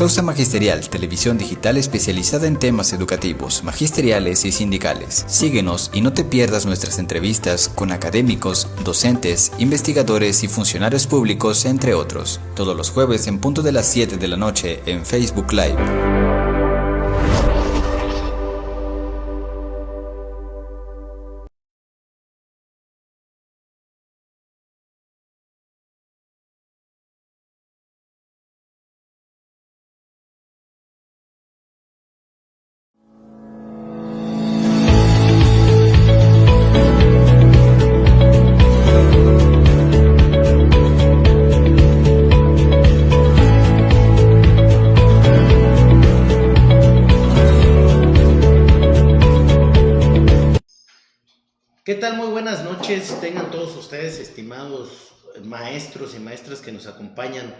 Causa Magisterial, televisión digital especializada en temas educativos, magisteriales y sindicales. Síguenos y no te pierdas nuestras entrevistas con académicos, docentes, investigadores y funcionarios públicos, entre otros. Todos los jueves en punto de las 7 de la noche en Facebook Live. ¿Qué tal? Muy buenas noches, tengan todos ustedes, estimados maestros y maestras que nos acompañan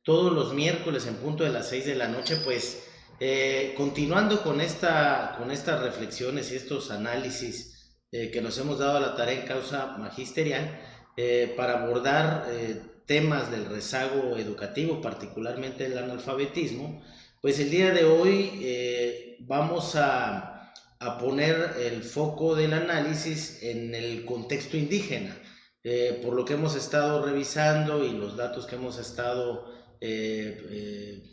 todos los miércoles en punto de las 6 de la noche, pues continuando con estas reflexiones y estos análisis que nos hemos dado a la tarea en Causa Magisterial para abordar temas del rezago educativo, particularmente el analfabetismo, pues el día de hoy vamos a poner el foco del análisis en el contexto indígena. Por lo que hemos estado revisando y los datos que hemos estado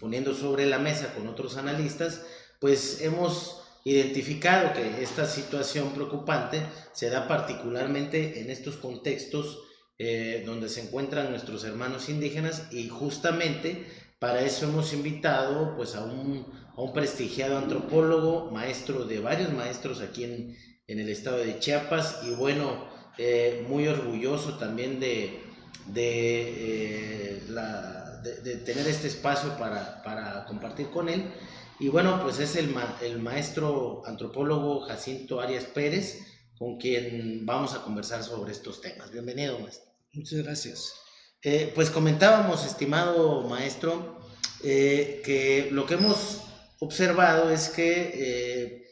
poniendo sobre la mesa con otros analistas, pues hemos identificado que esta situación preocupante se da particularmente en estos contextos donde se encuentran nuestros hermanos indígenas, y justamente para eso hemos invitado pues a un prestigiado antropólogo, maestro de varios maestros aquí en el estado de Chiapas, y bueno, muy orgulloso también de tener este espacio para compartir con él. Y bueno, pues es el maestro antropólogo Jacinto Arias Pérez, con quien vamos a conversar sobre estos temas. Bienvenido, maestro. Muchas gracias. Pues comentábamos, estimado maestro, que lo que hemos observado es que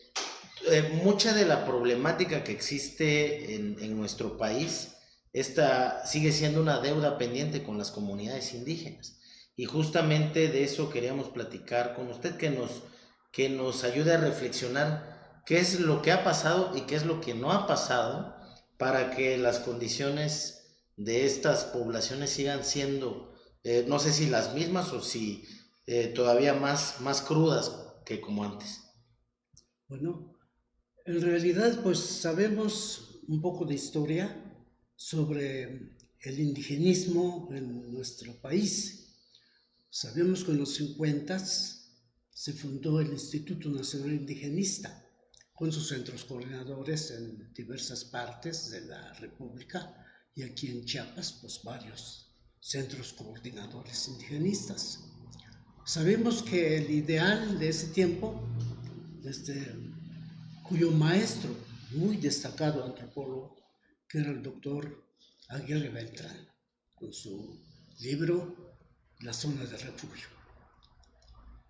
mucha de la problemática que existe en nuestro país, esta sigue siendo una deuda pendiente con las comunidades indígenas, y justamente de eso queríamos platicar con usted, que nos ayude a reflexionar qué es lo que ha pasado y qué es lo que no ha pasado para que las condiciones de estas poblaciones sigan siendo, no sé si las mismas o si todavía más crudas que como antes. Bueno, en realidad pues sabemos un poco de historia sobre el indigenismo en nuestro país. Sabemos que en los 50 se fundó el Instituto Nacional Indigenista, con sus centros coordinadores en diversas partes de la República, y aquí en Chiapas pues varios centros coordinadores indigenistas. Sabemos que el ideal de ese tiempo, cuyo maestro, muy destacado antropólogo, que era el doctor Aguirre Beltrán, con su libro La Zona de Refugio.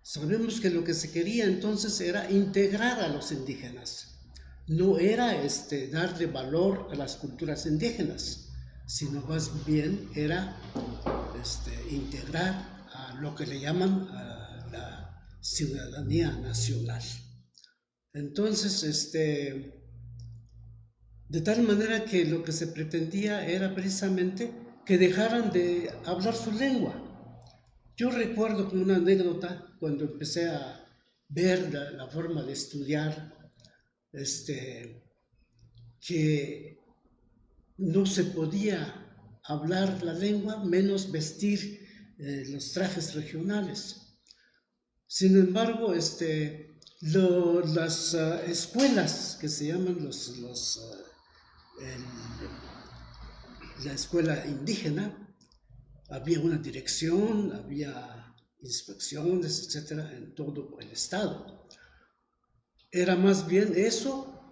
Sabemos que lo que se quería entonces era integrar a los indígenas, no era darle valor a las culturas indígenas, sino más bien era integrar a lo que le llaman a la ciudadanía nacional. Entonces, de tal manera que lo que se pretendía era precisamente que dejaran de hablar su lengua. Yo recuerdo como una anécdota cuando empecé a ver la forma de estudiar, que no se podía hablar la lengua, menos vestir los trajes regionales. Sin embargo, las escuelas que se llaman la escuela indígena, había una dirección, había inspecciones, etcétera, en todo el estado. Era más bien eso,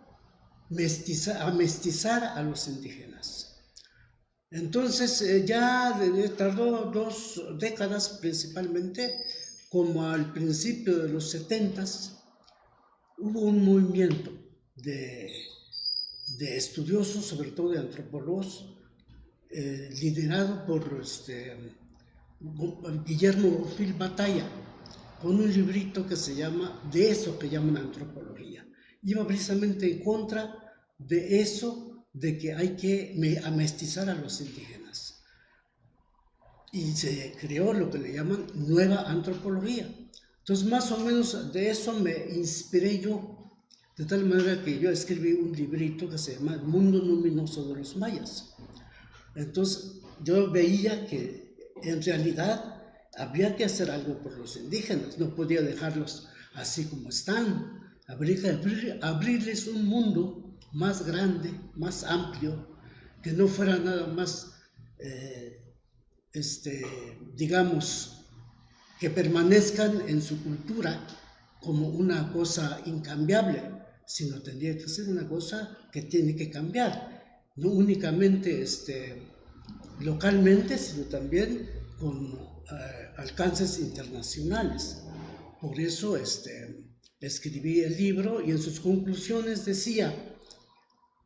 mestizar a los indígenas. Entonces ya tardó 2 décadas principalmente, como al principio de los 70s, hubo un movimiento de estudiosos, sobre todo de antropólogos, liderado por Guillermo Orfil Batalla, con un librito que se llama De eso que llaman antropología. Iba precisamente en contra de eso, de que hay que amestizar a los indígenas. Y se creó lo que le llaman nueva antropología. Entonces, más o menos de eso me inspiré yo, de tal manera que yo escribí un librito que se llama El mundo luminoso de los mayas. Entonces, yo veía que en realidad había que hacer algo por los indígenas, no podía dejarlos así como están. Habría que abrirles un mundo más grande, más amplio, que no fuera nada más, digamos, que permanezcan en su cultura como una cosa incambiable, sino tendría que ser una cosa que tiene que cambiar, no únicamente localmente, sino también con alcances internacionales. Por eso escribí el libro y en sus conclusiones decía: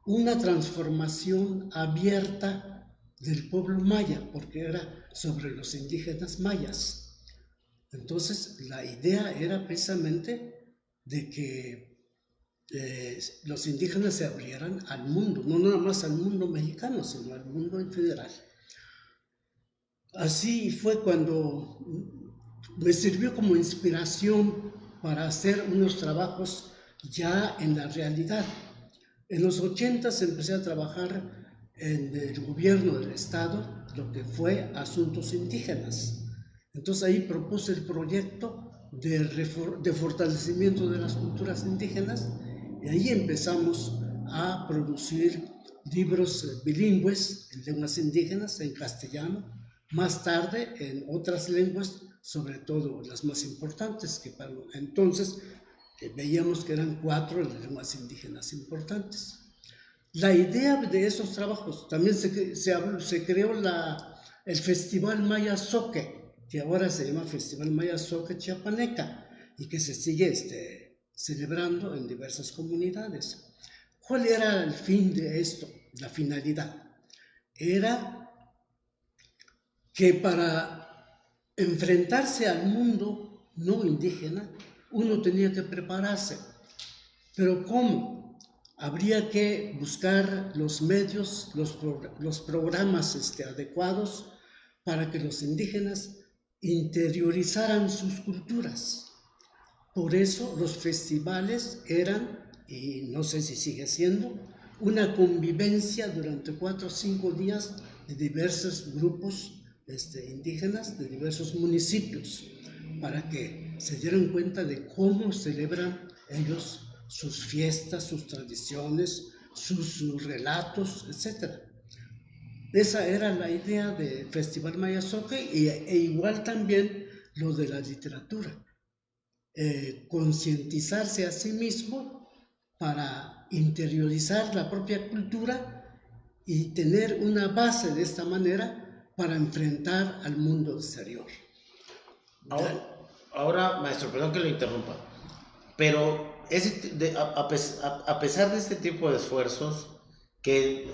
una transformación abierta del pueblo maya, porque era sobre los indígenas mayas. Entonces, la idea era precisamente de que los indígenas se abrieran al mundo, no nada más al mundo mexicano, sino al mundo en general. Así fue cuando me sirvió como inspiración para hacer unos trabajos ya en la realidad. En los 80 empecé a trabajar en el gobierno del estado, lo que fue asuntos indígenas. Entonces ahí propuse el proyecto de fortalecimiento de las culturas indígenas y ahí empezamos a producir libros bilingües en lenguas indígenas, en castellano, más tarde en otras lenguas, sobre todo las más importantes, que para entonces veíamos que eran 4 lenguas indígenas importantes. La idea de esos trabajos, también se creó el Festival Maya Zoque, que ahora se llama Festival Maya Zoque Chiapaneca, y que se sigue celebrando en diversas comunidades. ¿Cuál era el fin de esto? La finalidad era que para enfrentarse al mundo no indígena, uno tenía que prepararse. ¿Pero cómo? Habría que buscar los medios, los programas adecuados para que los indígenas interiorizaran sus culturas. Por eso los festivales eran, y no sé si sigue siendo, una convivencia durante 4 o 5 días de diversos grupos indígenas de diversos municipios, para que se dieran cuenta de cómo celebran ellos sus fiestas, sus tradiciones, sus relatos, etc. Esa era la idea del Festival Maya Zoque e igual también lo de la literatura. Concientizarse a sí mismo para interiorizar la propia cultura y tener una base de esta manera para enfrentar al mundo exterior. Ahora, maestro, perdón que lo interrumpa, pero a pesar de este tipo de esfuerzos, que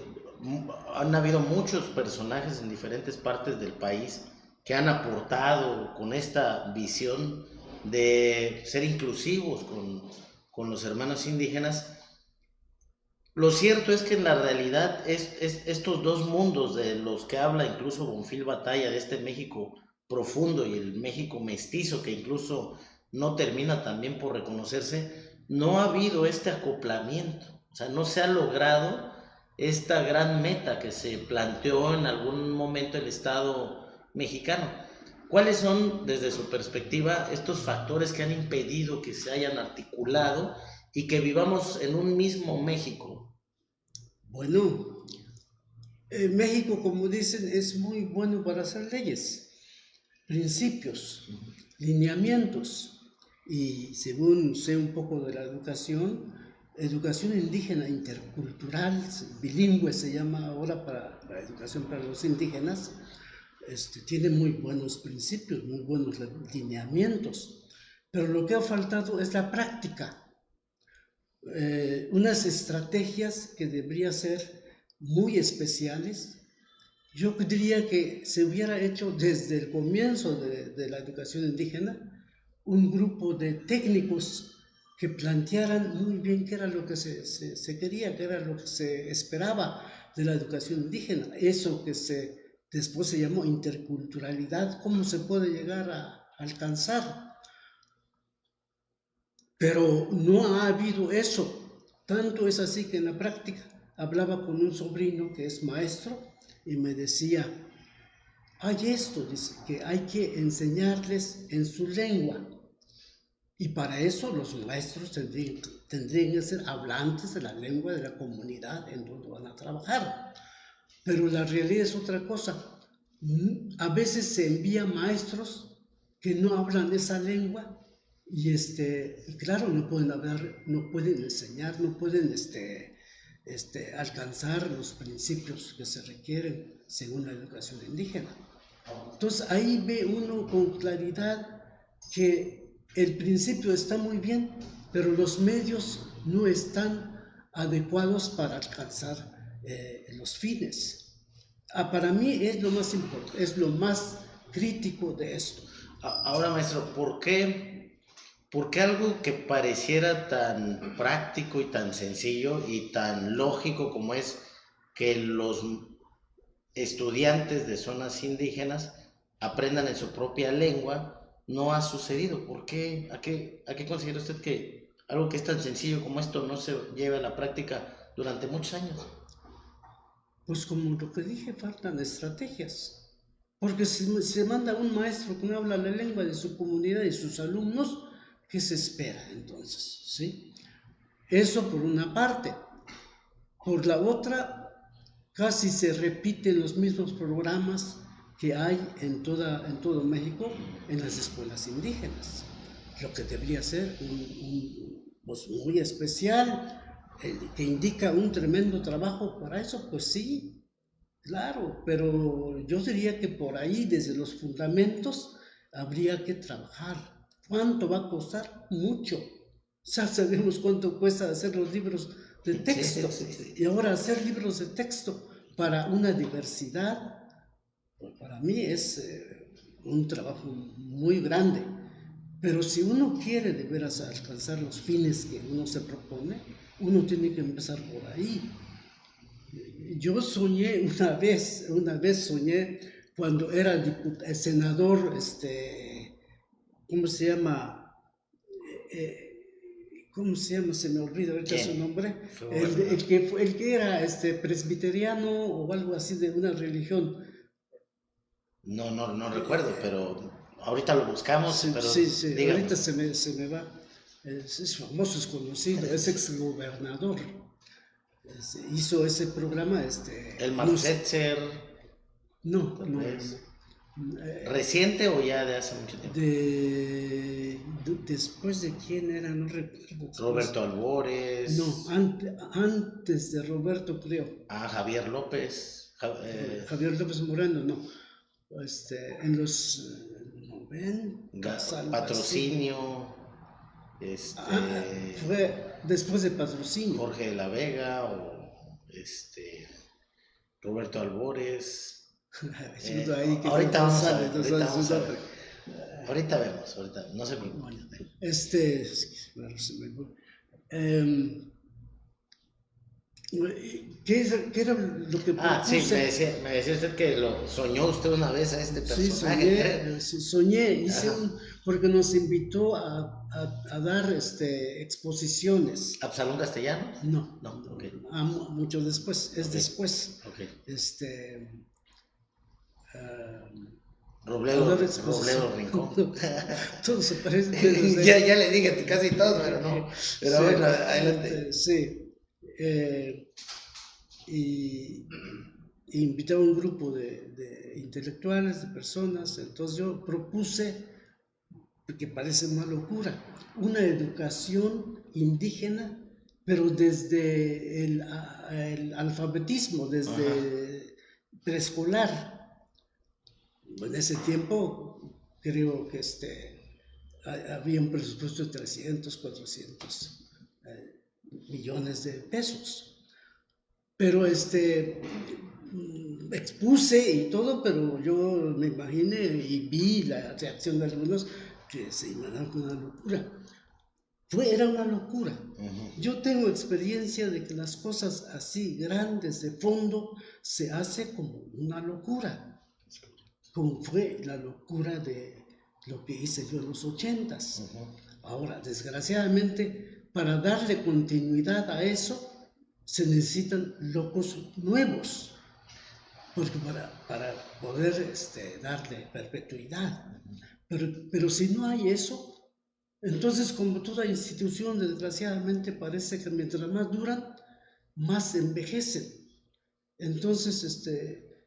han habido muchos personajes en diferentes partes del país que han aportado con esta visión de ser inclusivos con los hermanos indígenas, lo cierto es que en la realidad estos dos mundos de los que habla incluso Bonfil Batalla, de este México profundo y el México mestizo, que incluso no termina también por reconocerse, no ha habido este acoplamiento, o sea, no se ha logrado esta gran meta que se planteó en algún momento el Estado mexicano. ¿Cuáles son, desde su perspectiva, estos factores que han impedido que se hayan articulado y que vivamos en un mismo México? Bueno, México, como dicen, es muy bueno para hacer leyes, principios, lineamientos, y según sé un poco de la educación indígena intercultural, bilingüe se llama ahora para la educación para los indígenas, tiene muy buenos principios, muy buenos lineamientos, pero lo que ha faltado es la práctica. Unas estrategias que deberían ser muy especiales. Yo diría que se hubiera hecho desde el comienzo de la educación indígena un grupo de técnicos que plantearan muy bien qué era lo que se quería, qué era lo que se esperaba de la educación indígena, eso que después se llamó interculturalidad, cómo se puede llegar a alcanzar. Pero no ha habido eso, tanto es así que en la práctica hablaba con un sobrino que es maestro y me decía, hay esto, dice, que hay que enseñarles en su lengua. Y para eso los maestros tendrían que ser hablantes de la lengua de la comunidad en donde van a trabajar. Pero la realidad es otra cosa. A veces se envían maestros que no hablan esa lengua y claro, no pueden hablar, no pueden enseñar, no pueden alcanzar los principios que se requieren según la educación indígena. Entonces ahí ve uno con claridad que el principio está muy bien, pero los medios no están adecuados para alcanzar los fines. Para mí es lo más importante, es lo más crítico de esto. Ahora, maestro, ¿por qué algo que pareciera tan práctico y tan sencillo y tan lógico como es que los estudiantes de zonas indígenas aprendan en su propia lengua, no ha sucedido? ¿Por qué? ¿A qué considera usted que algo que es tan sencillo como esto no se lleva a la práctica durante muchos años? Pues como lo que dije, faltan estrategias. Porque si se manda un maestro que no habla la lengua de su comunidad y sus alumnos, ¿qué se espera entonces? ¿Sí? Eso por una parte. Por la otra, casi se repiten los mismos programas que hay en todo México en las escuelas indígenas. Lo que debería ser pues muy especial, que indica un tremendo trabajo para eso, pues sí, claro, pero yo diría que por ahí, desde los fundamentos, habría que trabajar. ¿Cuánto va a costar? Mucho. Ya sabemos cuánto cuesta hacer los libros de texto. Sí. Y ahora hacer libros de texto para una diversidad, pues para mí es un trabajo muy grande. Pero si uno quiere de veras alcanzar los fines que uno se propone, uno tiene que empezar por ahí. Yo soñé una vez soñé cuando era senador, ¿cómo se llama? ¿Cómo se llama? Se me olvida ahorita su nombre. El que era presbiteriano o algo así de una religión. No recuerdo, pero ahorita lo buscamos. Sí, pero sí, ahorita se me va. Es famoso, es conocido, es exgobernador. Hizo ese programa. ¿El Setzer? No. ¿Reciente o ya de hace mucho tiempo? Después de quién era, no recuerdo. Roberto Albores. No, antes de Roberto, creo. Javier López. Javier López Moreno, no. En los 90. Patrocinio. Fue después de Patrocinio. Jorge de la Vega o Roberto Albores. Ahorita vamos a ver. Ahorita vemos, no se preocupen. ¿Qué era lo que propuse? Sí, me decía usted que lo soñó usted una vez a este personaje. Sí, soñé, porque nos invitó a dar exposiciones. ¿Absalón Castellano? No, okay. Mucho después, después. Okay. Robledo Rincón. Todo se parece. ya le dije casi todo, pero no. Pero sí, bueno, adelante. Sí. Y invitaba a un grupo de intelectuales, de personas. Entonces yo propuse, que parece una locura, una educación indígena, pero desde el alfabetismo, desde preescolar. En ese tiempo creo que había un presupuesto de 300, 400 millones de pesos. Pero expuse y todo, pero yo me imaginé y vi la reacción de algunos que se imaginaron que era una locura. Era una locura. Yo tengo experiencia de que las cosas así grandes de fondo se hace como una locura, como fue la locura de lo que hice yo en los 80s. Ahora, desgraciadamente, para darle continuidad a eso, se necesitan locos nuevos, porque para poder darle perpetuidad. Pero si no hay eso, entonces, como toda institución, desgraciadamente parece que mientras más duran, más envejecen. Entonces,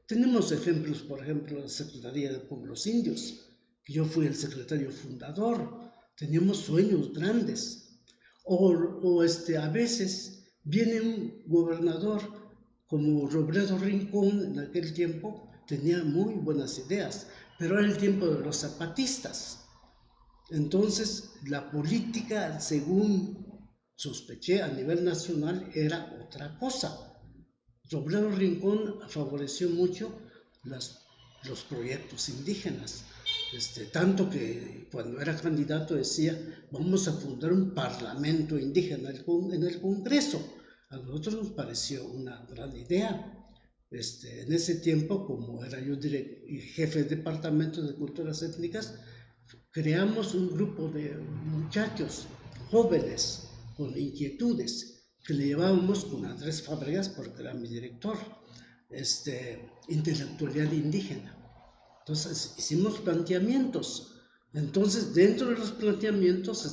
tenemos ejemplos, por ejemplo, la Secretaría de Pueblos Indios, que yo fui el secretario fundador, teníamos sueños grandes. A veces viene un gobernador como Robledo Rincón, en aquel tiempo tenía muy buenas ideas, pero era el tiempo de los zapatistas. Entonces, la política, según sospeché a nivel nacional, era otra cosa. Robledo Rincón favoreció mucho los proyectos indígenas, tanto que cuando era candidato decía, vamos a fundar un parlamento indígena en el Congreso. A nosotros nos pareció una gran idea. En ese tiempo, como era yo jefe de departamento de culturas étnicas, creamos un grupo de muchachos jóvenes con inquietudes que le llevábamos con Andrés Fábregas, porque era mi director, intelectualidad indígena. Entonces hicimos planteamientos. Entonces, dentro de los planteamientos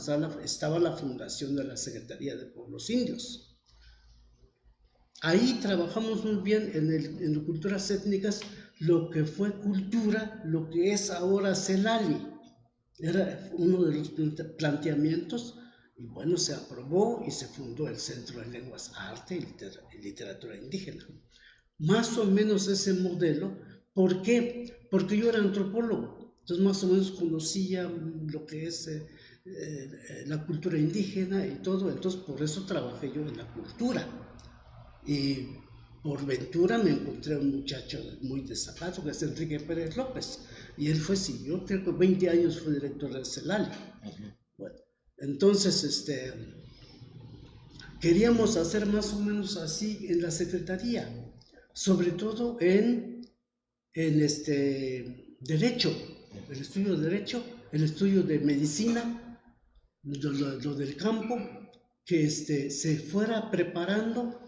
estaba la fundación de la Secretaría de Pueblos Indios. Ahí trabajamos muy bien en culturas étnicas, lo que fue cultura, lo que es ahora CELALI. Era uno de los planteamientos, y bueno, se aprobó y se fundó el Centro de Lenguas, Arte y Literatura Indígena. Más o menos ese modelo. ¿Por qué? Porque yo era antropólogo, entonces más o menos conocía lo que es la cultura indígena y todo, entonces por eso trabajé yo en la cultura. Y por ventura me encontré a un muchacho muy destacado, que es Enrique Pérez López, y él yo creo que 20 años fue director del CELALI. Bueno, entonces queríamos hacer más o menos así en la Secretaría, sobre todo en Derecho, el estudio de Derecho, el estudio de Medicina, lo del campo, que se fuera preparando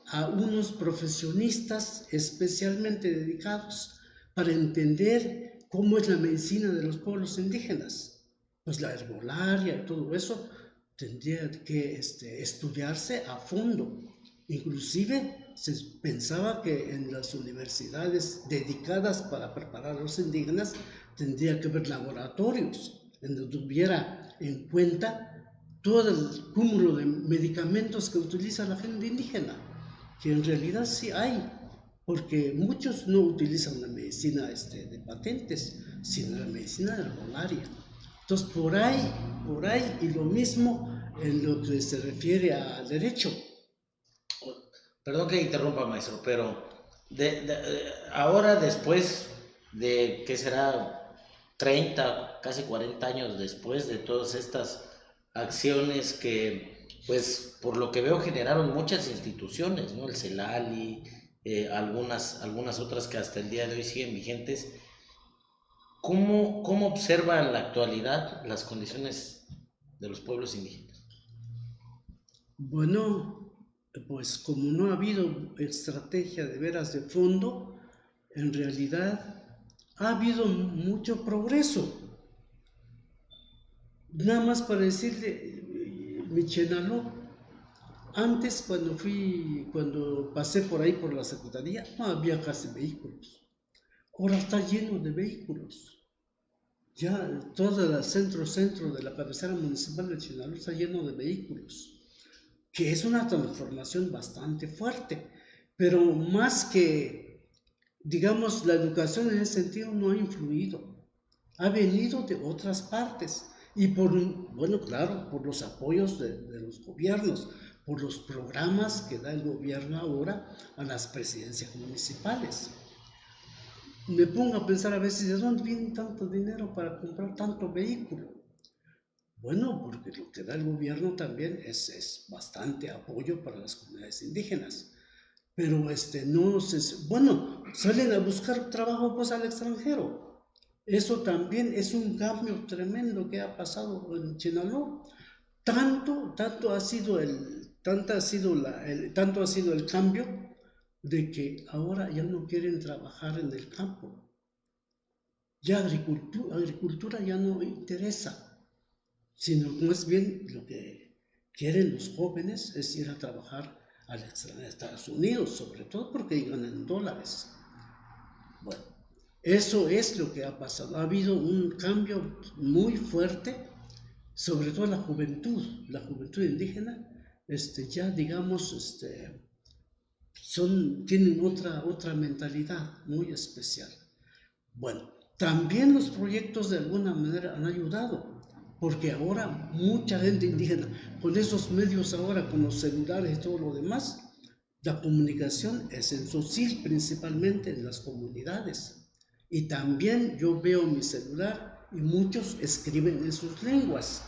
a unos profesionistas especialmente dedicados para entender cómo es la medicina de los pueblos indígenas. Pues la herbolaria y todo eso tendría que estudiarse a fondo. Inclusive se pensaba que en las universidades dedicadas para preparar a los indígenas tendría que haber laboratorios en donde tuviera en cuenta todo el cúmulo de medicamentos que utiliza la gente indígena, que en realidad sí hay, porque muchos no utilizan la medicina de patentes, sino la medicina herbolaria. Entonces, por ahí, y lo mismo en lo que se refiere al derecho. Perdón que interrumpa, maestro, pero ahora después de, ¿qué será? 30, casi 40 años después de todas estas acciones que, pues, por lo que veo generaron muchas instituciones, ¿no? El CELALI, algunas otras que hasta el día de hoy siguen vigentes. ¿Cómo observa en la actualidad las condiciones de los pueblos indígenas? Bueno, pues como no ha habido estrategia de veras de fondo, en realidad ha habido mucho progreso. Nada más para decirle, Michenaló, antes cuando pasé por ahí por la Secretaría, no había casi vehículos. Ahora está lleno de vehículos. Ya todo el centro de la cabecera municipal de Chinaló está lleno de vehículos, que es una transformación bastante fuerte, pero más que, digamos, la educación en ese sentido no ha influido, ha venido de otras partes, y por los apoyos de los gobiernos, por los programas que da el gobierno ahora a las presidencias municipales. Me pongo a pensar a veces, ¿de dónde viene tanto dinero para comprar tanto vehículo? Bueno, porque lo que da el gobierno también es bastante apoyo para las comunidades indígenas. Pero no se, bueno, salen a buscar trabajo pues al extranjero. Eso también es un cambio tremendo que ha pasado en Sinaloa. Tanto ha sido tanto ha sido el cambio de que ahora ya no quieren trabajar en el campo. Ya agricultura ya no interesa, sino más bien lo que quieren los jóvenes es ir a trabajar a Estados Unidos, sobre todo porque ganan dólares. Bueno, eso es lo que ha pasado. Ha habido un cambio muy fuerte, sobre todo la juventud indígena, ya digamos, tienen otra mentalidad muy especial. Bueno, también los proyectos de alguna manera han ayudado, porque ahora mucha gente indígena, con esos medios ahora, con los celulares y todo lo demás, la comunicación es en SOCIL, principalmente en las comunidades. Y también yo veo mi celular y muchos escriben en sus lenguas.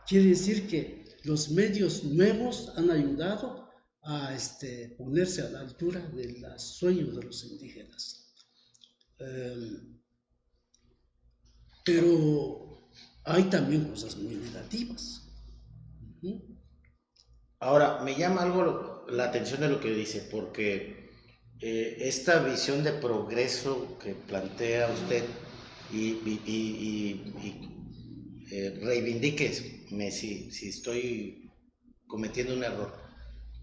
Quiere decir que los medios nuevos han ayudado a ponerse a la altura de los sueños de los indígenas. Pero hay también cosas muy negativas. Ahora, me llama algo la atención de lo que dice, porque esta visión de progreso que plantea usted y reivindíqueme si estoy cometiendo un error.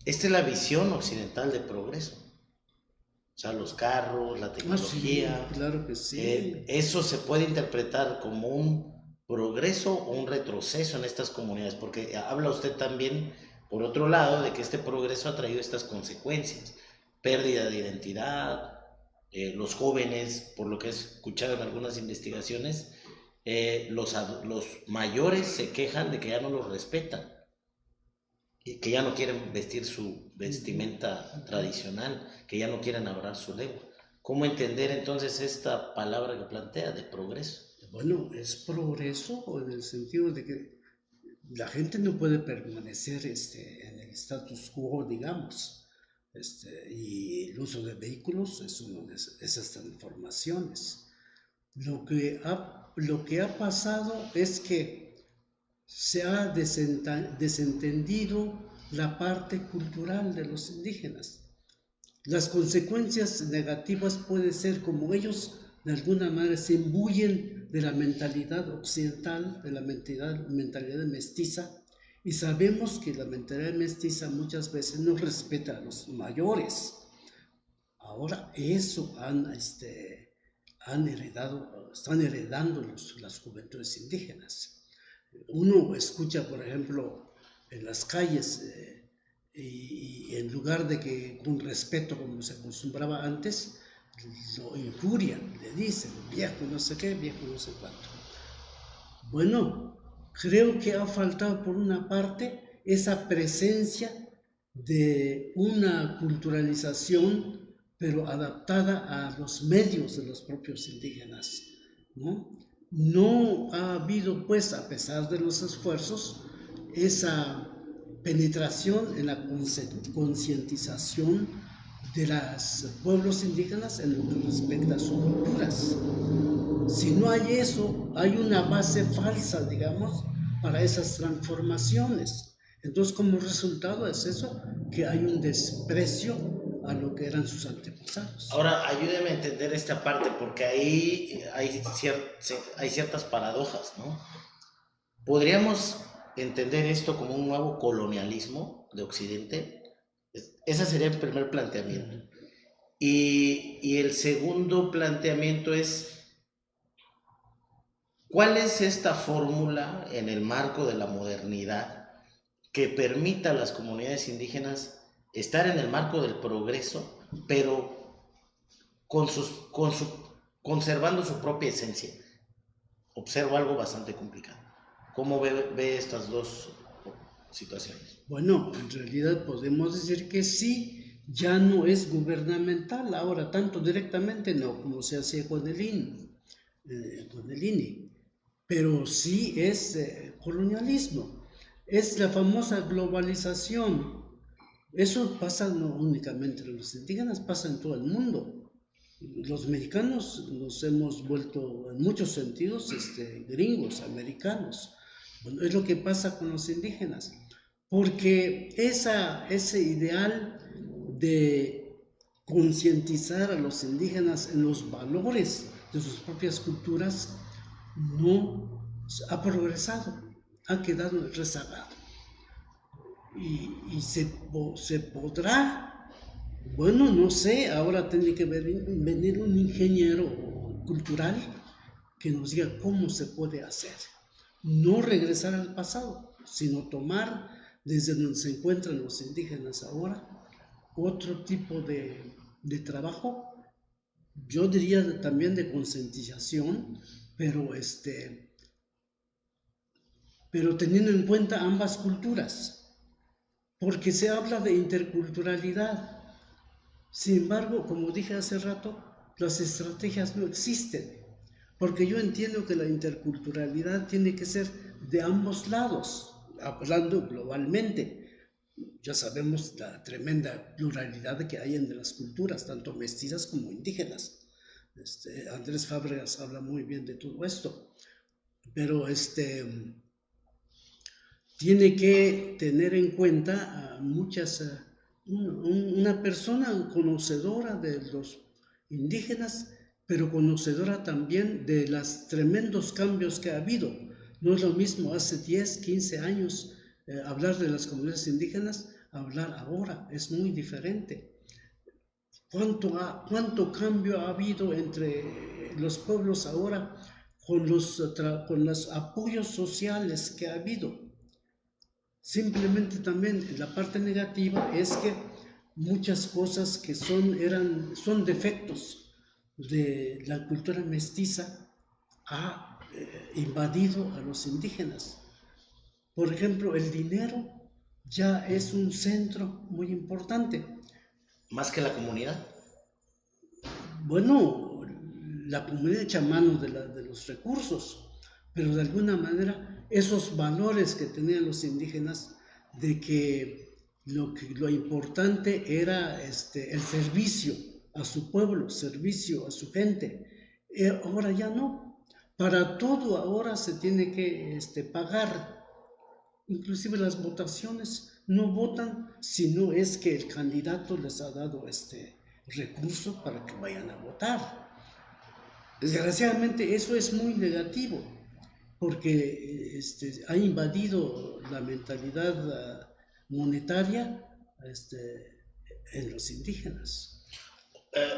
Esta es la visión occidental de progreso. O sea, los carros, la tecnología. Sí, claro que sí. Eso se puede interpretar como un progreso o un retroceso en estas comunidades, porque habla usted también, por otro lado, de que este progreso ha traído estas consecuencias: pérdida de identidad, los jóvenes, por lo que he escuchado en algunas investigaciones, los mayores se quejan de que ya no los respetan, y que ya no quieren vestir su vestimenta tradicional, que ya no quieren hablar su lengua. ¿Cómo entender entonces esta palabra que plantea de progreso? Bueno, es progreso en el sentido de que la gente no puede permanecer en el status quo, digamos, y el uso de vehículos es una de esas transformaciones. Lo que ha pasado es que se ha desentendido la parte cultural de los indígenas. Las consecuencias negativas pueden ser como ellos de alguna manera se imbuyen de la mentalidad occidental, de la mentalidad mestiza, y sabemos que la mentalidad mestiza muchas veces no respeta a los mayores. Ahora eso están heredando las juventudes indígenas. Uno escucha, por ejemplo, en las calles, y en lugar de que con respeto, como se acostumbraba antes, lo injurian, le dicen viejo no sé qué, viejo no sé cuánto. Bueno, creo que ha faltado por una parte esa presencia de una culturalización, pero adaptada a los medios de los propios indígenas, ¿no? No ha habido, pues, a pesar de los esfuerzos, esa penetración en la concientización de los pueblos indígenas en lo que respecta a sus culturas. Si no hay eso, hay una base falsa, digamos, para esas transformaciones. Entonces, como resultado es eso, que hay un desprecio a lo que eran sus antepasados. Ahora, ayúdeme a entender esta parte, porque ahí hay ciertas paradojas, ¿no? ¿Podríamos entender esto como un nuevo colonialismo de Occidente? Ese sería el primer planteamiento. Y el segundo planteamiento es: ¿cuál es esta fórmula en el marco de la modernidad que permita a las comunidades indígenas estar en el marco del progreso, pero conservando su propia esencia? Observo algo bastante complicado. ¿Cómo ve estas dos situaciones? Bueno, en realidad podemos decir que sí, ya no es gubernamental ahora, tanto directamente no, como se hacía con el INE, pero sí es colonialismo, es la famosa globalización. Eso pasa no únicamente en los indígenas, pasa en todo el mundo. Los mexicanos nos hemos vuelto en muchos sentidos gringos, americanos. Bueno, es lo que pasa con los indígenas, porque ese ideal de concientizar a los indígenas en los valores de sus propias culturas no ha progresado, ha quedado rezagado. Y se podrá, bueno, no sé, ahora tiene que venir un ingeniero cultural que nos diga cómo se puede hacer. No regresar al pasado, sino tomar desde donde se encuentran los indígenas ahora otro tipo de trabajo, yo diría también de concientización, pero teniendo en cuenta ambas culturas, porque se habla de interculturalidad. Sin embargo, como dije hace rato, las estrategias no existen, porque yo entiendo que la interculturalidad tiene que ser de ambos lados, hablando globalmente. Ya sabemos la tremenda pluralidad que hay entre las culturas, tanto mestizas como indígenas. Andrés Fábregas habla muy bien de todo esto, pero tiene que tener en cuenta a una persona conocedora de los indígenas, pero conocedora también de los tremendos cambios que ha habido. No es lo mismo hace 10, 15 años hablar de las comunidades indígenas, hablar ahora, es muy diferente. ¿Cuánto cambio ha habido entre los pueblos ahora con los apoyos sociales que ha habido? Simplemente también la parte negativa es que muchas cosas que son defectos de la cultura mestiza ha invadido a los indígenas. Por ejemplo, el dinero ya es un centro muy importante. ¿Más que la comunidad? Bueno, la comunidad echa mano de los recursos, pero de alguna manera esos valores que tenían los indígenas de que lo importante era el servicio a su pueblo, servicio a su gente, ahora ya no. Para todo ahora se tiene que pagar. Inclusive las votaciones no votan si no es que el candidato les ha dado recurso para que vayan a votar. Desgraciadamente eso es muy negativo, porque ha invadido la mentalidad monetaria en los indígenas.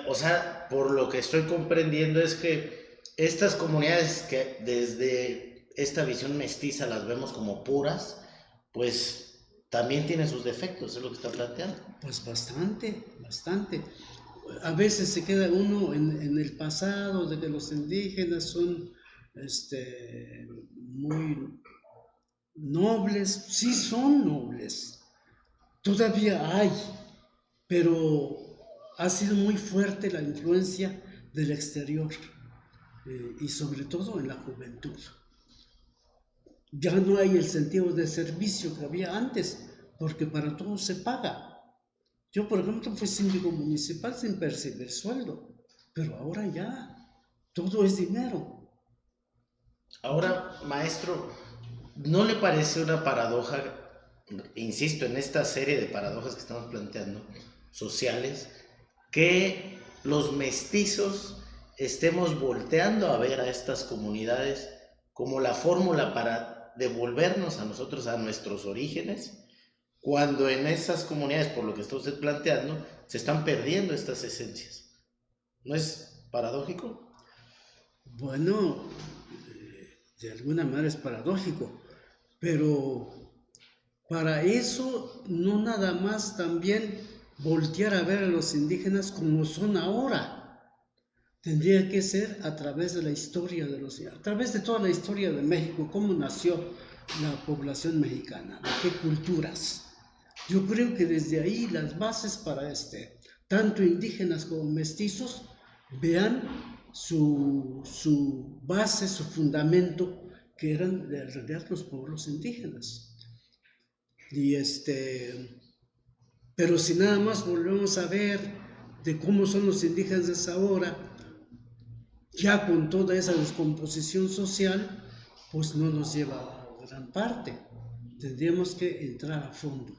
O sea, por lo que estoy comprendiendo es que estas comunidades que desde esta visión mestiza las vemos como puras, pues también tienen sus defectos, es lo que está planteando. Pues bastante. A veces se queda uno en el pasado de que los indígenas son muy nobles. Sí son nobles, todavía hay, pero ha sido muy fuerte la influencia del exterior y sobre todo en la juventud. Ya no hay el sentido de servicio que había antes, porque para todo se paga. Yo, por ejemplo, fui síndico municipal sin percibir sueldo, pero ahora ya todo es dinero. Ahora, maestro, ¿no le parece una paradoja, insisto, en esta serie de paradojas que estamos planteando, sociales, que los mestizos estemos volteando a ver a estas comunidades como la fórmula para devolvernos a nosotros a nuestros orígenes, cuando en esas comunidades, por lo que está usted planteando, se están perdiendo estas esencias? ¿No es paradójico? Bueno, de alguna manera es paradójico, pero para eso no nada más también voltear a ver a los indígenas como son ahora. Tendría que ser a través de la historia a través de toda la historia de México, cómo nació la población mexicana, de qué culturas. Yo creo que desde ahí las bases para tanto indígenas como mestizos, vean su base, su fundamento que eran en realidad los pueblos indígenas. Y pero si nada más volvemos a ver de cómo son los indígenas ahora, ya con toda esa descomposición social, pues no nos lleva a gran parte. Tendríamos que entrar a fondo.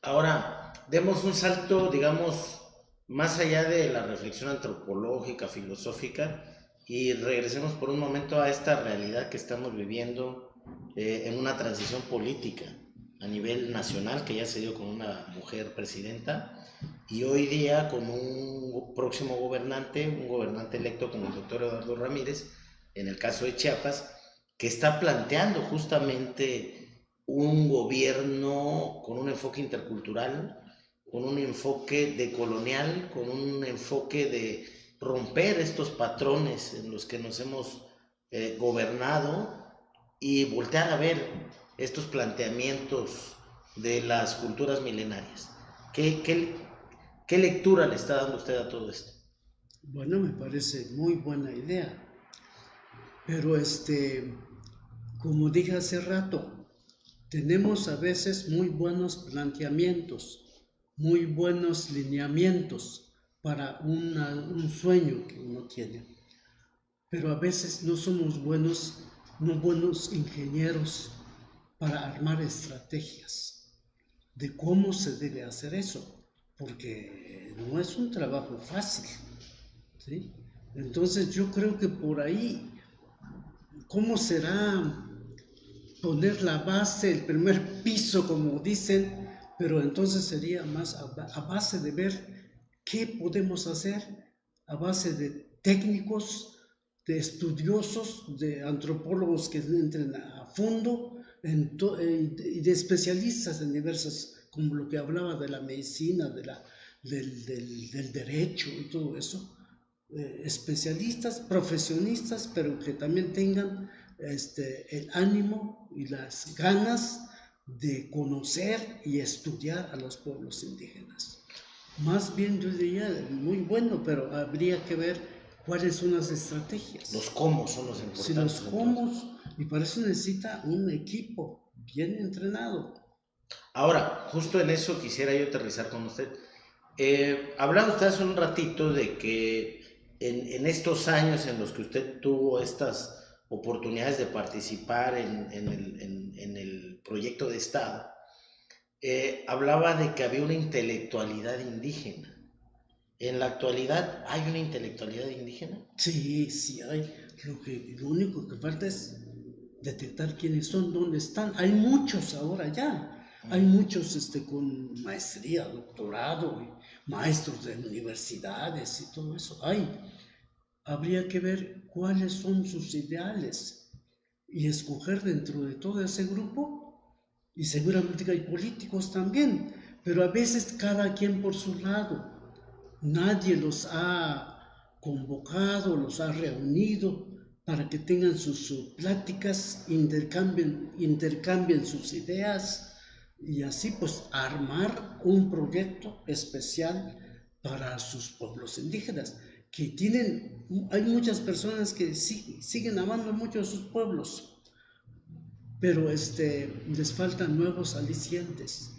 Ahora, demos un salto, digamos, más allá de la reflexión antropológica, filosófica, y regresemos por un momento a esta realidad que estamos viviendo en una transición política a nivel nacional, que ya se dio con una mujer presidenta, y hoy día con un próximo gobernante, un gobernante electo como el doctor Eduardo Ramírez, en el caso de Chiapas, que está planteando justamente un gobierno con un enfoque intercultural, con un enfoque decolonial, con un enfoque de romper estos patrones en los que nos hemos gobernado y voltear a ver estos planteamientos de las culturas milenarias. ¿Qué lectura le está dando usted a todo esto? Bueno, me parece muy buena idea, pero como dije hace rato, tenemos a veces muy buenos planteamientos, muy buenos lineamientos para un sueño que uno tiene, pero a veces no somos buenos ingenieros para armar estrategias de cómo se debe hacer eso, porque no es un trabajo fácil, ¿sí? Entonces yo creo que por ahí, ¿cómo será poner la base, el primer piso, como dicen? Pero entonces sería más a base de ver qué podemos hacer, a base de técnicos, de estudiosos, de antropólogos que entren a fondo y de especialistas en diversas, como lo que hablaba de la medicina, del derecho y todo eso, especialistas, profesionistas, pero que también tengan el ánimo y las ganas de conocer y estudiar a los pueblos indígenas. Más bien yo diría muy bueno, pero habría que ver cuáles son las estrategias. Los cómo son los importantes. Si los cómo, y para eso necesita un equipo bien entrenado. Ahora, justo en eso quisiera yo aterrizar con usted. Hablaba usted hace un ratito de que en estos años en los que usted tuvo estas oportunidades de participar en el proyecto de Estado, hablaba de que había una intelectualidad indígena. ¿En la actualidad hay una intelectualidad indígena? Sí, sí hay. Lo único que falta es detectar quiénes son, dónde están. Hay muchos ahora ya. Hay muchos con maestría, doctorado, y maestros de universidades y todo eso. Habría que ver cuáles son sus ideales y escoger dentro de todo ese grupo. Y seguramente que hay políticos también, pero a veces cada quien por su lado. Nadie los ha convocado, los ha reunido para que tengan sus pláticas, intercambien sus ideas y así pues armar un proyecto especial para sus pueblos indígenas, que hay muchas personas que siguen amando mucho a sus pueblos, pero les faltan nuevos alicientes.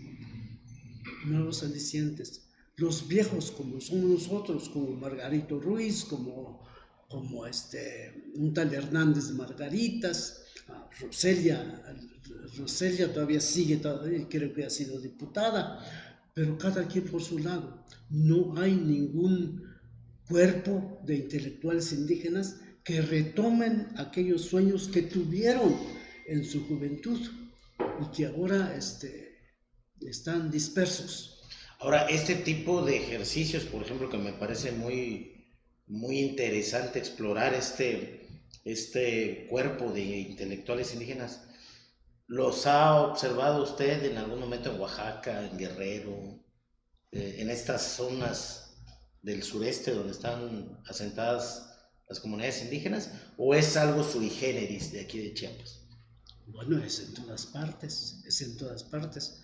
Los viejos como somos nosotros, como Margarito Ruiz, como un tal Hernández de Margaritas, Roselia todavía sigue, creo que ha sido diputada, pero cada quien por su lado. No hay ningún cuerpo de intelectuales indígenas que retomen aquellos sueños que tuvieron en su juventud y que ahora están dispersos. Ahora, este tipo de ejercicios, por ejemplo, que me parece muy interesante explorar este cuerpo de intelectuales indígenas, ¿los ha observado usted en algún momento en Oaxaca, en Guerrero, en estas zonas del sureste donde están asentadas las comunidades indígenas, o es algo sui generis de aquí de Chiapas? Bueno, es en todas partes.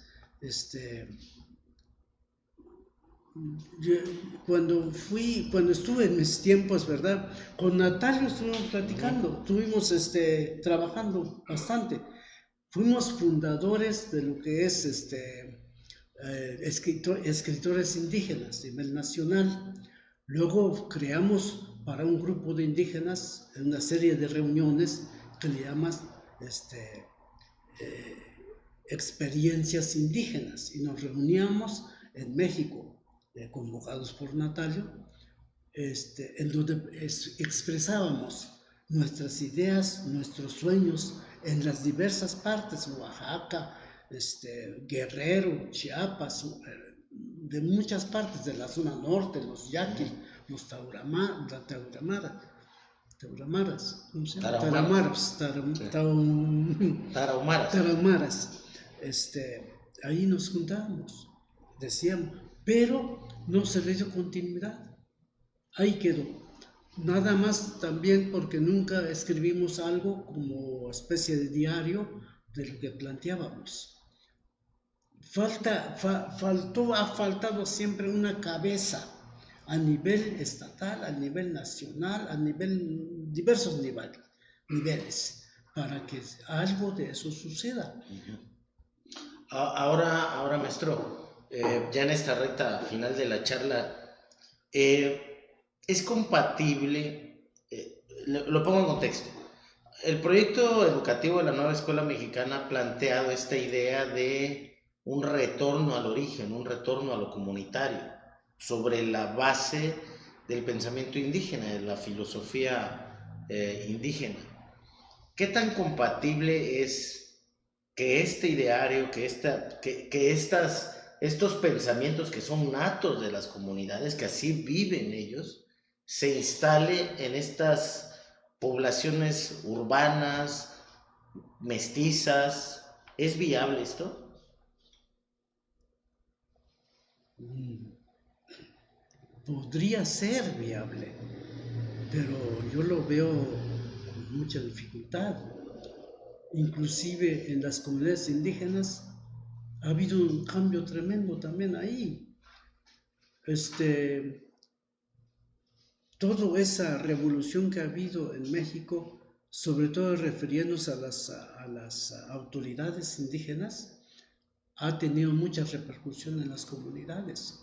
Cuando estuve en mis tiempos, ¿verdad? Con Natalio estuvimos platicando, estuvimos trabajando bastante. Fuimos fundadores de lo que es escritores indígenas a nivel nacional. Luego creamos para un grupo de indígenas una serie de reuniones que le llamas experiencias indígenas, y nos reuníamos en México, convocados por Natalio, en donde expresábamos nuestras ideas, nuestros sueños en las diversas partes, Oaxaca, Guerrero, Chiapas, de muchas partes de la zona norte, los yaquis, los tauramaras, ¿cómo se llama? Tarahumaras. Ahí nos juntábamos, decíamos, pero no se le dio continuidad, ahí quedó. Nada más también porque nunca escribimos algo como especie de diario de lo que planteábamos. Ha faltado siempre una cabeza a nivel estatal, a nivel nacional, a diversos niveles, para que algo de eso suceda. Ahora maestro, ya en esta recta final de la charla, es compatible, lo pongo en contexto. El proyecto educativo de la nueva escuela mexicana ha planteado esta idea de un retorno al origen, un retorno a lo comunitario, sobre la base del pensamiento indígena, de la filosofía indígena. ¿Qué tan compatible es que este ideario, estos pensamientos que son natos de las comunidades, que así viven ellos, se instale en estas poblaciones urbanas, mestizas? ¿Es viable esto? Podría ser viable, pero yo lo veo con mucha dificultad. Inclusive en las comunidades indígenas ha habido un cambio tremendo también ahí. Toda esa revolución que ha habido en México, sobre todo refiriéndose a las autoridades indígenas, ha tenido mucha repercusión en las comunidades.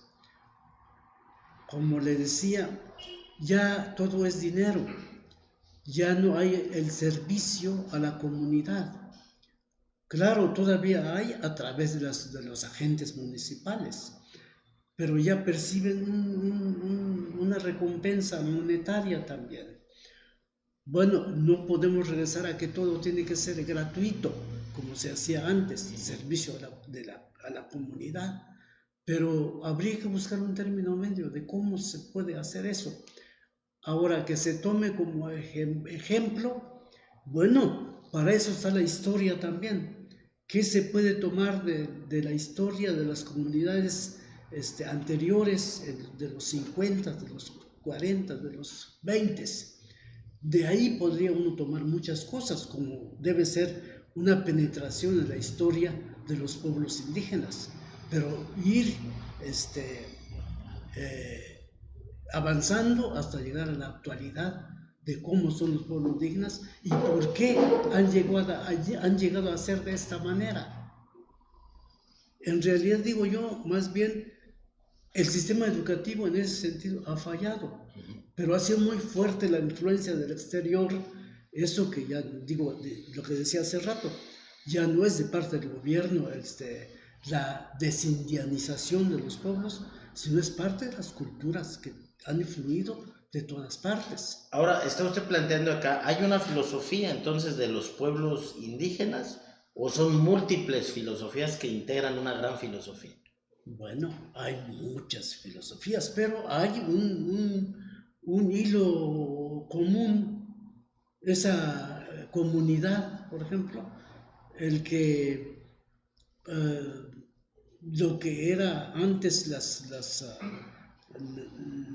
Como le decía, ya todo es dinero, ya no hay el servicio a la comunidad. Claro, todavía hay a través de los agentes municipales, pero ya perciben una recompensa monetaria también. Bueno, no podemos regresar a que todo tiene que ser gratuito, como se hacía antes, servicio a la comunidad, pero habría que buscar un término medio de cómo se puede hacer eso. Ahora, que se tome como ejemplo, bueno, para eso está la historia también. ¿Qué se puede tomar de la historia de las comunidades anteriores, de los 50, de los 40, de los 20? De ahí podría uno tomar muchas cosas, como debe ser una penetración en la historia de los pueblos indígenas, pero ir avanzando hasta llegar a la actualidad de cómo son los pueblos indígenas y por qué han llegado a ser de esta manera. En realidad, digo yo, más bien el sistema educativo en ese sentido ha fallado, pero ha sido muy fuerte la influencia del exterior. Eso que ya digo, lo que decía hace rato, ya no es de parte del gobierno la desindianización de los pueblos, sino es parte de las culturas que han influido de todas partes. Ahora, está usted planteando acá, ¿hay una filosofía entonces de los pueblos indígenas o son múltiples filosofías que integran una gran filosofía? Bueno, hay muchas filosofías, pero hay un hilo común. Esa comunidad, por ejemplo, lo que era antes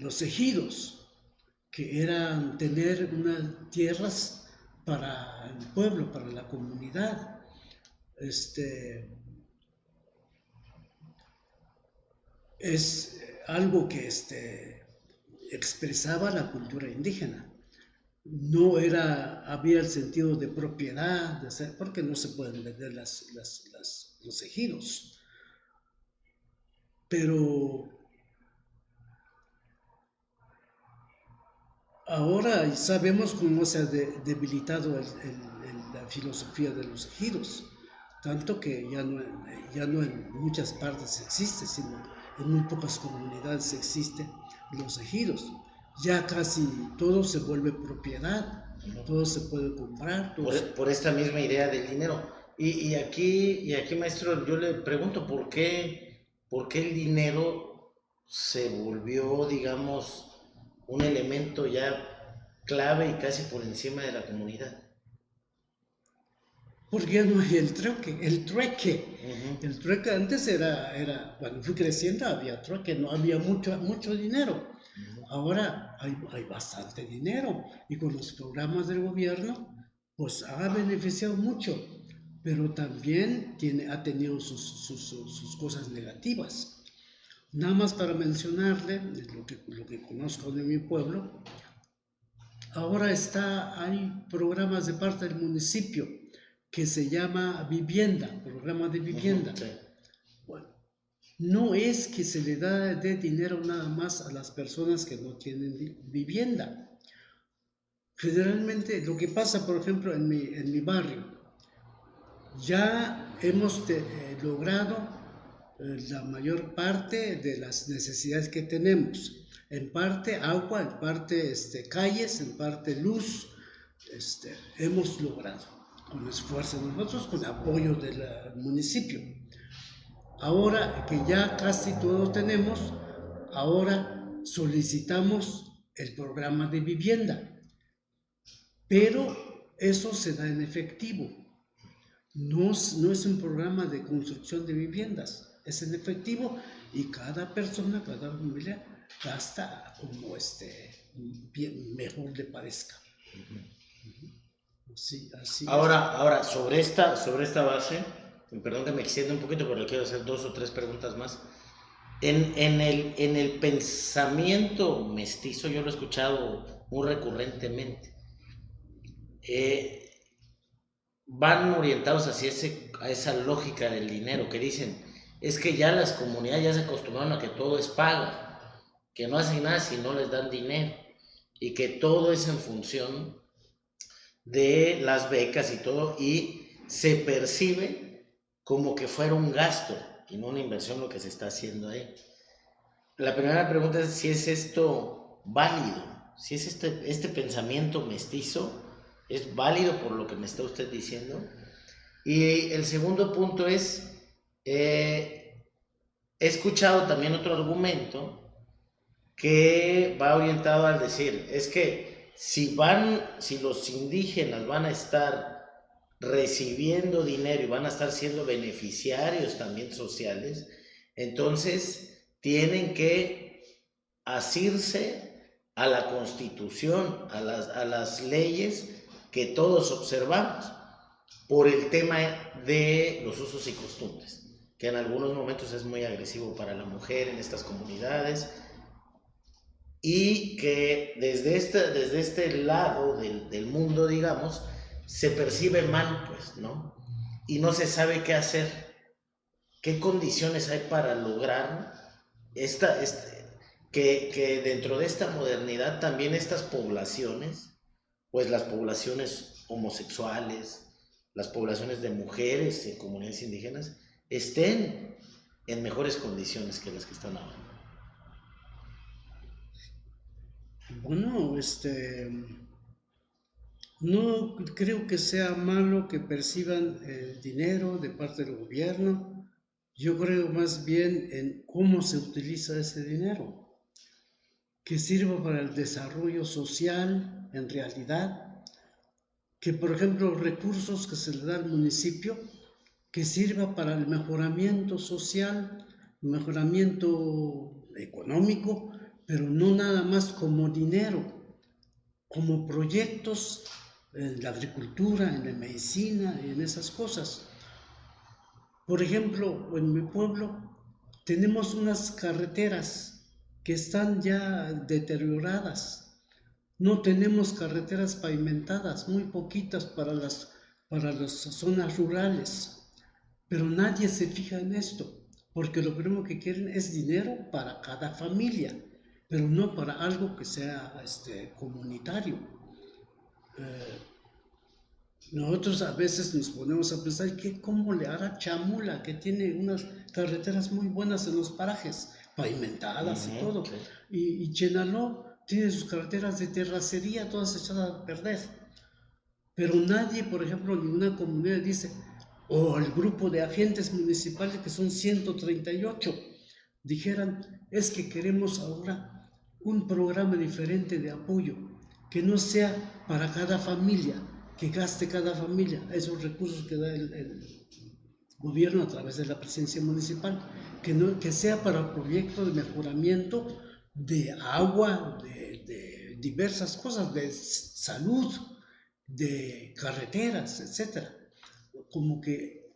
los ejidos, que eran tener unas tierras para el pueblo, para la comunidad. es algo que expresaba la cultura indígena. No había el sentido de propiedad, porque no se pueden vender los ejidos. Pero ahora sabemos cómo se ha debilitado la filosofía de los ejidos, tanto que ya no en muchas partes existe, sino en muy pocas comunidades existen los ejidos. Ya casi todo se vuelve propiedad, todo se puede comprar. Por esta misma idea del dinero. Y aquí, maestro, yo le pregunto, ¿por qué el dinero se volvió, digamos, un elemento ya clave y casi por encima de la comunidad? Porque ya no hay el trueque. Uh-huh. El trueque antes era, cuando fui creciendo había trueque, no había mucho dinero. Ahora hay bastante dinero y con los programas del gobierno pues ha beneficiado mucho, pero también ha tenido sus cosas negativas. Nada más para mencionarle lo que conozco de mi pueblo, ahora hay programas de parte del municipio que se llama vivienda, programa de vivienda. Sí. Bueno, no es que se le dé dinero nada más a las personas que no tienen vivienda. Generalmente lo que pasa, por ejemplo, en mi barrio, ya hemos logrado la mayor parte de las necesidades que tenemos. En parte agua, en parte calles, en parte luz, hemos logrado con esfuerzo de nosotros, con apoyo del municipio. Ahora que ya casi todo tenemos, ahora solicitamos el programa de vivienda, pero eso se da en efectivo. No es un programa de construcción de viviendas, es en efectivo y cada persona, cada familia gasta como mejor le parezca. Sí, así ahora sobre esta base, perdón que me extienda un poquito, pero le quiero hacer 2 o 3 preguntas más. En el pensamiento mestizo, yo lo he escuchado muy recurrentemente, van orientados hacia a esa lógica del dinero, que dicen, es que ya las comunidades ya se acostumbraron a que todo es pago, que no hacen nada si no les dan dinero, y que todo es en función de las becas y todo, y se percibe como que fuera un gasto y no una inversión lo que se está haciendo ahí. La primera pregunta es si es esto válido, si es este pensamiento mestizo es válido por lo que me está usted diciendo. Y el segundo punto es, he escuchado también otro argumento que va orientado al decir, es que si los indígenas van a estar recibiendo dinero y van a estar siendo beneficiarios también sociales, entonces tienen que asirse a la Constitución, a las leyes que todos observamos, por el tema de los usos y costumbres, que en algunos momentos es muy agresivo para la mujer en estas comunidades, y que desde este lado del mundo, digamos, se percibe mal, pues, ¿no? Y no se sabe qué hacer, qué condiciones hay para lograr que dentro de esta modernidad también estas poblaciones, pues las poblaciones homosexuales, las poblaciones de mujeres en comunidades indígenas, estén en mejores condiciones que las que están ahora. Bueno, no creo que sea malo que perciban dinero de parte del gobierno. Yo creo más bien en cómo se utiliza ese dinero, que sirva para el desarrollo social en realidad, que por ejemplo recursos que se le da al municipio, que sirva para el mejoramiento social, mejoramiento económico, pero no nada más como dinero, como proyectos en la agricultura, en la medicina, en esas cosas. Por ejemplo, en mi pueblo tenemos unas carreteras que están ya deterioradas. No tenemos carreteras pavimentadas, muy poquitas para las zonas rurales. Pero nadie se fija en esto, porque lo primero que quieren es dinero para cada familia, pero no para algo que sea comunitario. Nosotros a veces nos ponemos a pensar que cómo le hará Chamula, que tiene unas carreteras muy buenas en los parajes, pavimentadas y todo, y Chenaló tiene sus carreteras de terracería todas echadas a perder. Pero nadie, por ejemplo, ninguna comunidad dice, o el grupo de agentes municipales, que son 138, dijeran, es que queremos ahora un programa diferente de apoyo, que no sea para cada familia, que gaste cada familia esos recursos que da el gobierno a través de la presidencia municipal, que sea para proyectos de mejoramiento de agua, de diversas cosas, de salud, de carreteras, etcétera. Como que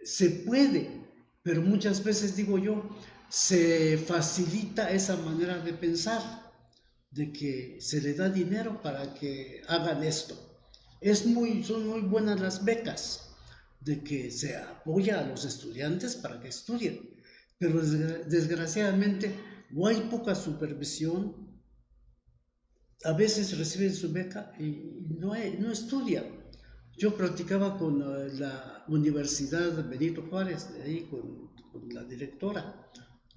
se puede, pero muchas veces, digo yo, se facilita esa manera de pensar, de que se le da dinero para que hagan esto. Son muy buenas las becas, de que se apoya a los estudiantes para que estudien, pero desgraciadamente o hay poca supervisión, a veces reciben su beca y no estudian. Yo practicaba con la Universidad Benito Juárez, de ahí con la directora,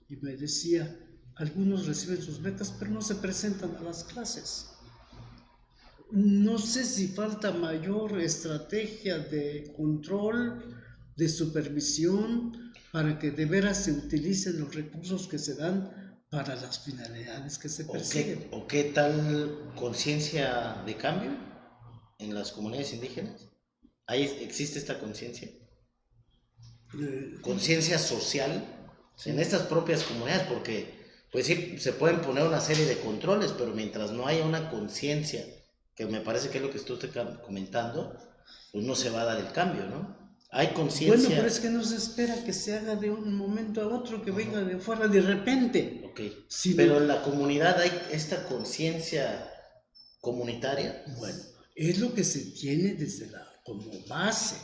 y me decía, algunos reciben sus becas, pero no se presentan a las clases. No sé si falta mayor estrategia de control, de supervisión, para que de veras se utilicen los recursos que se dan para las finalidades que se persiguen. ¿O qué tal conciencia de cambio en las comunidades indígenas? ¿Existe esta conciencia? Conciencia social en estas propias comunidades, porque pues sí, se pueden poner una serie de controles, pero mientras no haya una conciencia, que me parece que es lo que usted está comentando, pues no se va a dar el cambio, ¿no? Hay conciencia. Bueno, pero es que no se espera que se haga de un momento a otro, que venga de fuera de repente. Ok, pero en la comunidad hay esta conciencia comunitaria. Bueno, es lo que se tiene desde como base.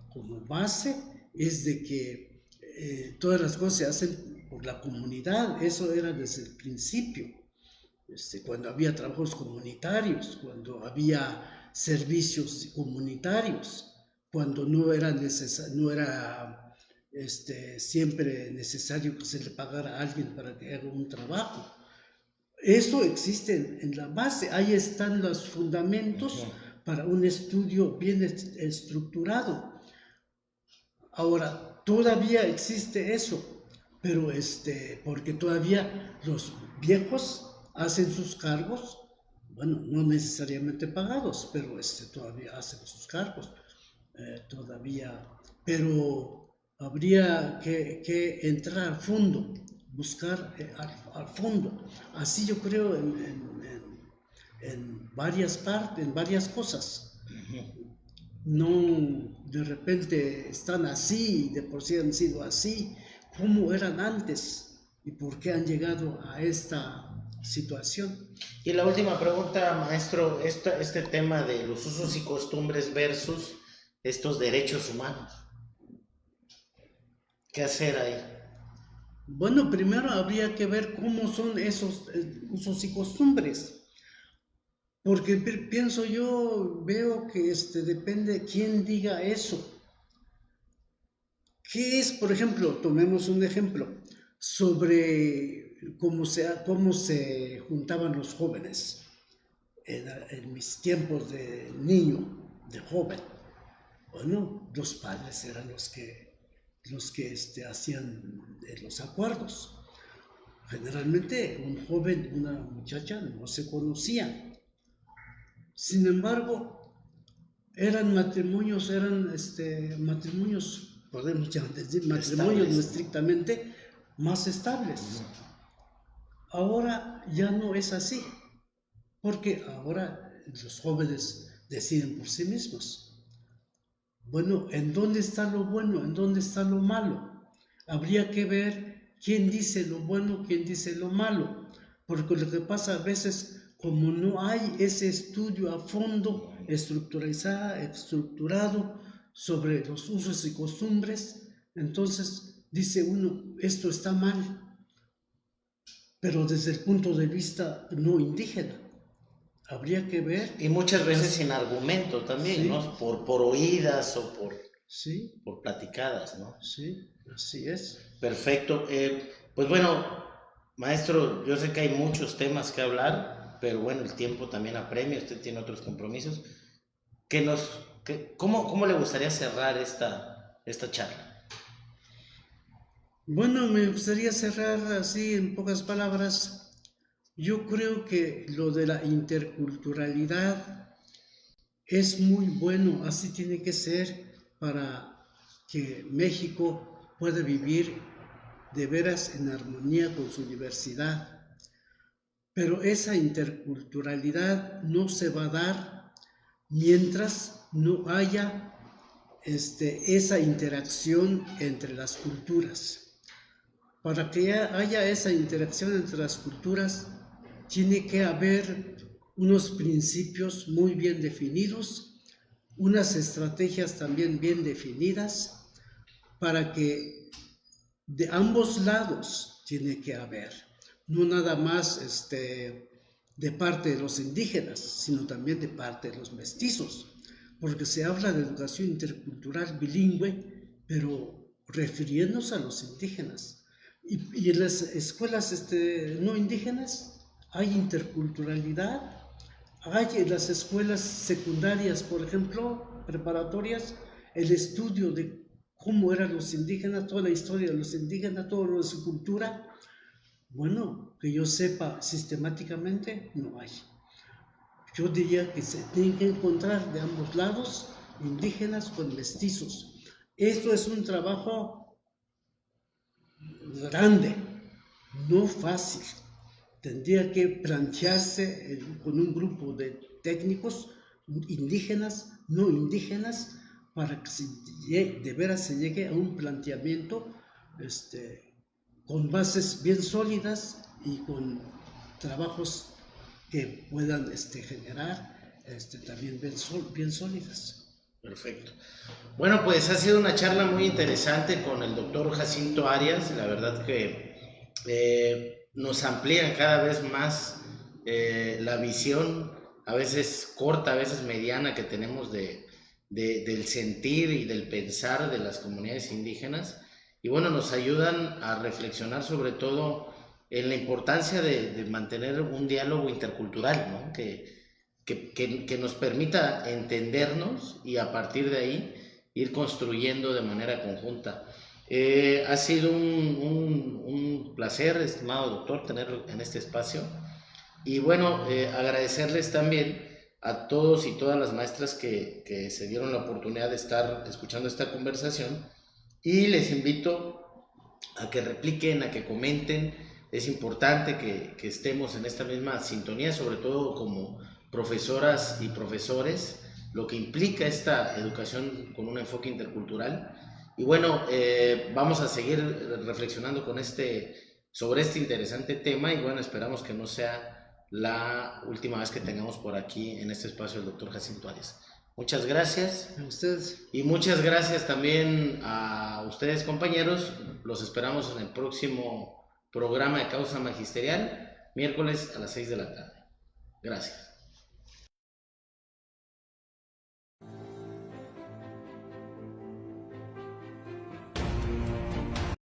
Como base es de que todas las cosas se hacen por la comunidad. Eso era desde el principio. Cuando había trabajos comunitarios, cuando había servicios comunitarios, cuando no era siempre necesario que se le pagara a alguien para que haga un trabajo. Eso existe en la base, ahí están los fundamentos para un estudio bien estructurado. Ahora, todavía existe eso, pero porque todavía los viejos hacen sus cargos, bueno, no necesariamente pagados, pero todavía hacen sus cargos, todavía, pero habría que entrar al fondo, buscar al fondo. Así yo creo en varias partes, en varias cosas. No de repente están así, de por sí han sido así, ¿cómo eran antes? ¿Y por qué han llegado a esta situación? Y la última pregunta, maestro, este tema de los usos y costumbres versus estos derechos humanos. ¿Qué hacer ahí? Bueno, primero habría que ver cómo son esos usos y costumbres. Porque pienso yo, veo que depende quién diga eso. ¿Qué es, por ejemplo, tomemos un ejemplo, sobre cómo se juntaban los jóvenes en mis tiempos de niño, de joven? Bueno, los padres eran los que hacían los acuerdos. Generalmente un joven, una muchacha no se conocían. Sin embargo, eran matrimonios, podemos decir matrimonios no estrictamente más estables. Ahora ya no es así, porque ahora los jóvenes deciden por sí mismos. Bueno, ¿en dónde está lo bueno? ¿En dónde está lo malo? habría que ver quién dice lo bueno, quién dice lo malo, porque lo que pasa a veces, como no hay ese estudio a fondo, estructurado sobre los usos y costumbres, entonces dice uno, esto está mal, pero desde el punto de vista no indígena. Habría que ver. Y muchas veces sin argumento también, sí, ¿no? Por oídas o sí, por platicadas, ¿no? sí, así es. Perfecto. Pues bueno, maestro, yo sé que hay muchos temas que hablar, pero bueno, el tiempo también apremia, usted tiene otros compromisos. ¿Cómo le gustaría cerrar esta charla? Bueno, me gustaría cerrar así en pocas palabras. Yo creo que lo de la interculturalidad es muy bueno, así tiene que ser para que México pueda vivir de veras en armonía con su diversidad. Pero esa interculturalidad no se va a dar mientras no haya esa interacción entre las culturas. Para que haya esa interacción entre las culturas, tiene que haber unos principios muy bien definidos, unas estrategias también bien definidas, para que de ambos lados tiene que haber, no nada más de parte de los indígenas, sino también de parte de los mestizos, porque se habla de educación intercultural bilingüe, pero refiriéndose a los indígenas. Y en las escuelas no indígenas hay interculturalidad, hay en las escuelas secundarias, por ejemplo, preparatorias, el estudio de cómo eran los indígenas, toda la historia de los indígenas, todo lo de su cultura. Bueno, que yo sepa sistemáticamente, no hay. Yo diría que se tienen que encontrar de ambos lados, indígenas con mestizos. Esto es un trabajo grande, no fácil. Tendría que plantearse con un grupo de técnicos indígenas, no indígenas, para que de veras se llegue a un planteamiento con bases bien sólidas y con trabajos que puedan generar también bien sólidas. Perfecto. Bueno, pues ha sido una charla muy interesante con el doctor Jacinto Arias. La verdad que nos amplían cada vez más la visión, a veces corta, a veces mediana, que tenemos del sentir y del pensar de las comunidades indígenas. Y bueno, nos ayudan a reflexionar sobre todo en la importancia de mantener un diálogo intercultural, ¿no? Que nos permita entendernos y a partir de ahí ir construyendo de manera conjunta. Ha sido un placer, estimado doctor, tenerlo en este espacio. Y bueno, agradecerles también a todos y todas las maestras que se dieron la oportunidad de estar escuchando esta conversación. Y les invito a que repliquen, a que comenten. Es importante que estemos en esta misma sintonía, sobre todo como profesoras y profesores, lo que implica esta educación con un enfoque intercultural. Y bueno, vamos a seguir reflexionando sobre este interesante tema y bueno, esperamos que no sea la última vez que tengamos por aquí en este espacio el doctor Jacinto Arias. Muchas gracias. A ustedes. Y muchas gracias también a ustedes, compañeros. Los esperamos en el próximo programa de Causa Magisterial, miércoles a las 6 de la tarde. Gracias.